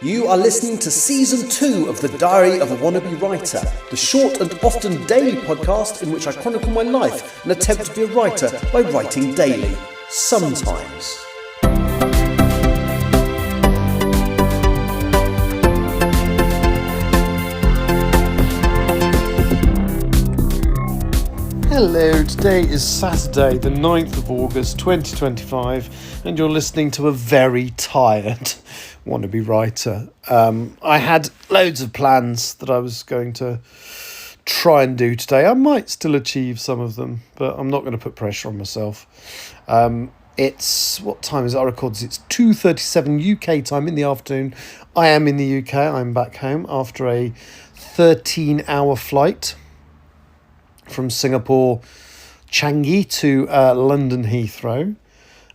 You are listening to Season 2 of The Diary of a Wannabe Writer, the short and often daily podcast in which I chronicle my life and attempt to be a writer by writing daily. Sometimes. Hello, today is Saturday the 9th of August 2025 and you're listening to a very tired wannabe writer. I had loads of plans that I was going to try and do today. I might still achieve some of them, but I'm not going to put pressure on myself. What time is it? I record this. It's 2:37 UK time in the afternoon. I am in the UK. I'm back home after a 13-hour flight from Singapore Changi to London Heathrow.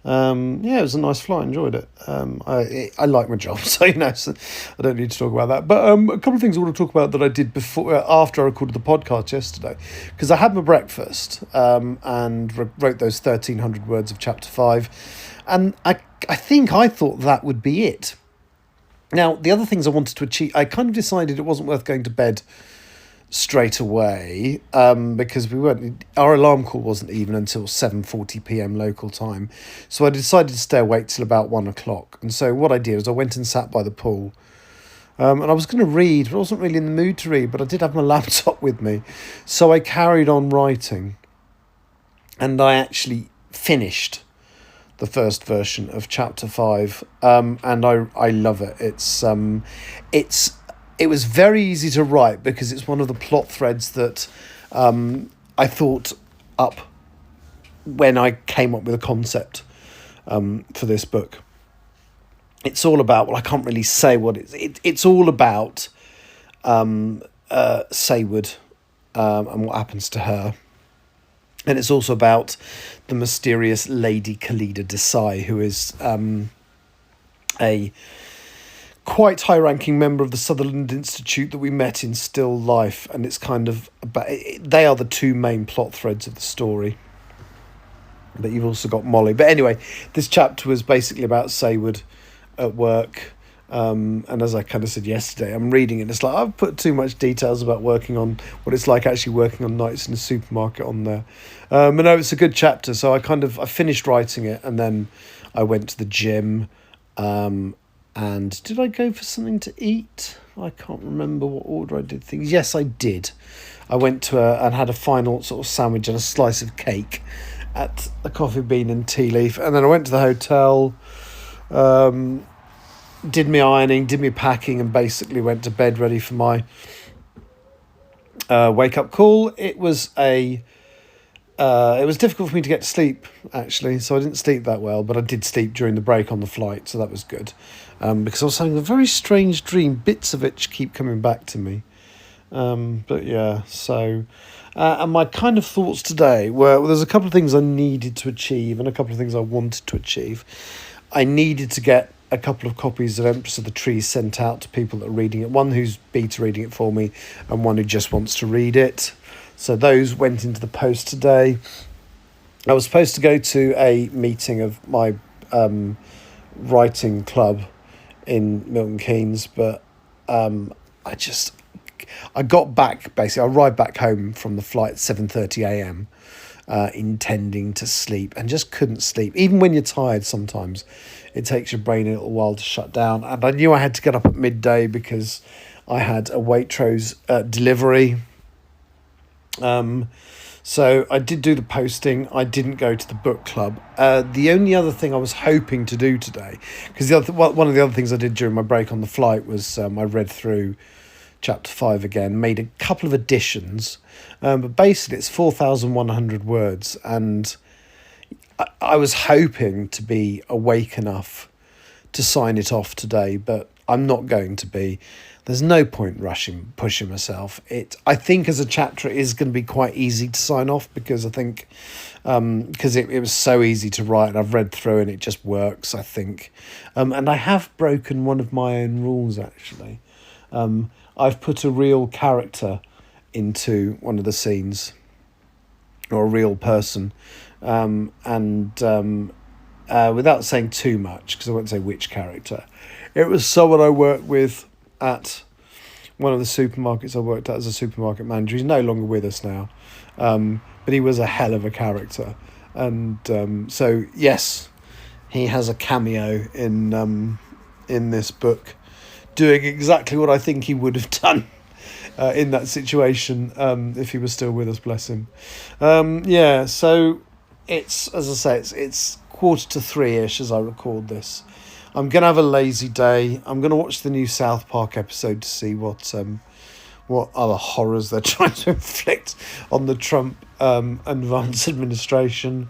It was a nice flight. I enjoyed it. I like my job, so so I don't need to talk about that. But a couple of things I want to talk about that I did after I recorded the podcast yesterday, because I had my breakfast and wrote those 1,300 words of chapter 5, and I thought that would be it. Now, the other things I wanted to achieve, I kind of decided it wasn't worth going to bed straight away because our alarm call wasn't even until 7:40 p.m. local time, so I decided to stay awake till about 1 o'clock. And so what I did was I went and sat by the pool, and I was going to read, but I wasn't really in the mood to read, but I did have my laptop with me, so I carried on writing, and I actually finished the first version of chapter 5, and I love it. It was very easy to write because it's one of the plot threads that I thought up when I came up with a concept for this book. It's all about, I can't really say what it's all about Saywood and what happens to her. And it's also about the mysterious Lady Khalida Desai, who is a quite high-ranking member of the Sutherland Institute that we met in Still Life, and it's kind of about, they are the two main plot threads of the story. But you've also got Molly. But anyway, this chapter was basically about Saywood at work, and as I kind of said yesterday, I'm reading it, it's like I've put too much details about working on what it's like actually working on nights in a supermarket on there. But no, it's a good chapter, so I finished writing it, and then I went to the gym. And did I go for something to eat? I can't remember what order I did things. Yes, I did. I went and had a final sort of sandwich and a slice of cake at the Coffee Bean and Tea Leaf. And then I went to the hotel, did my ironing, did my packing, and basically went to bed ready for my wake-up call. It was difficult for me to get to sleep, actually, so I didn't sleep that well, but I did sleep during the break on the flight, so that was good. Because I was having a very strange dream. Bits of it keep coming back to me. But yeah, so... and my kind of thoughts today were, there's a couple of things I needed to achieve and a couple of things I wanted to achieve. I needed to get a couple of copies of Empress of the Trees sent out to people that are reading it. One who's beta reading it for me and one who just wants to read it. So those went into the post today. I was supposed to go to a meeting of my writing club in Milton Keynes, but I got back, basically, I arrived back home from the flight at 7:30 a.m, intending to sleep, and just couldn't sleep. Even when you're tired, sometimes it takes your brain a little while to shut down. And I knew I had to get up at midday because I had a Waitrose delivery. So I did do the posting. I didn't go to the book club. The only other thing I was hoping to do today, because one of the other things I did during my break on the flight was I read through chapter 5 again, made a couple of additions, but basically it's 4,100 words, and I was hoping to be awake enough to sign it off today, but I'm not going to be. There's no point pushing myself. I think as a chapter it is going to be quite easy to sign off, because I think because it was so easy to write, and I've read through and it just works, I think. And I have broken one of my own rules, actually. I've put a real character into one of the scenes, or a real person, and without saying too much, because I won't say which character, it was someone I worked with at one of the supermarkets I worked at as a supermarket manager. He's no longer with us now, but he was a hell of a character. And so, yes, he has a cameo in this book, doing exactly what I think he would have done in that situation if he was still with us, bless him. So it's, as I say, it's 2:45-ish as I record this. I'm going to have a lazy day. I'm going to watch the new South Park episode to see what other horrors they're trying to inflict on the Trump and Vance administration.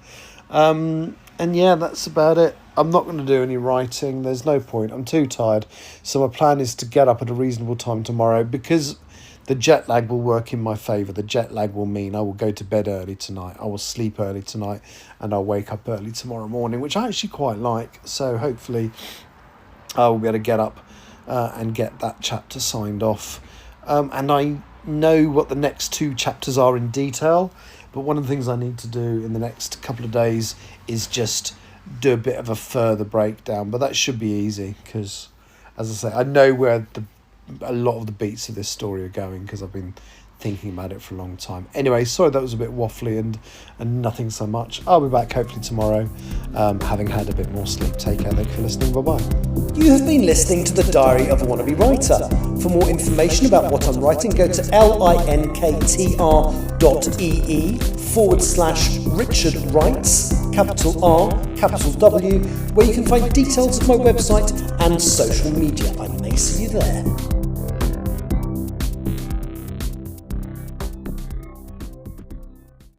And yeah, that's about it. I'm not going to do any writing. There's no point. I'm too tired. So my plan is to get up at a reasonable time tomorrow, because the jet lag will work in my favour. The jet lag will mean I will go to bed early tonight. I will sleep early tonight, and I'll wake up early tomorrow morning, which I actually quite like. So hopefully I will be able to get up and get that chapter signed off. And I know what the next 2 chapters are in detail, but one of the things I need to do in the next couple of days is just do a bit of a further breakdown. But that should be easy, because, as I say, I know where a lot of the beats of this story are going, because I've been thinking about it for a long time. Anyway, sorry that was a bit waffly and nothing so much. I'll be back hopefully tomorrow, having had a bit more sleep. Take care, thank you for listening, bye-bye. You have been listening to The Diary of a Wannabe Writer. For more information about what I'm writing, go to linktr.ee/Richard Writes, capital R, capital W, where you can find details of my website and social media. I may see you there.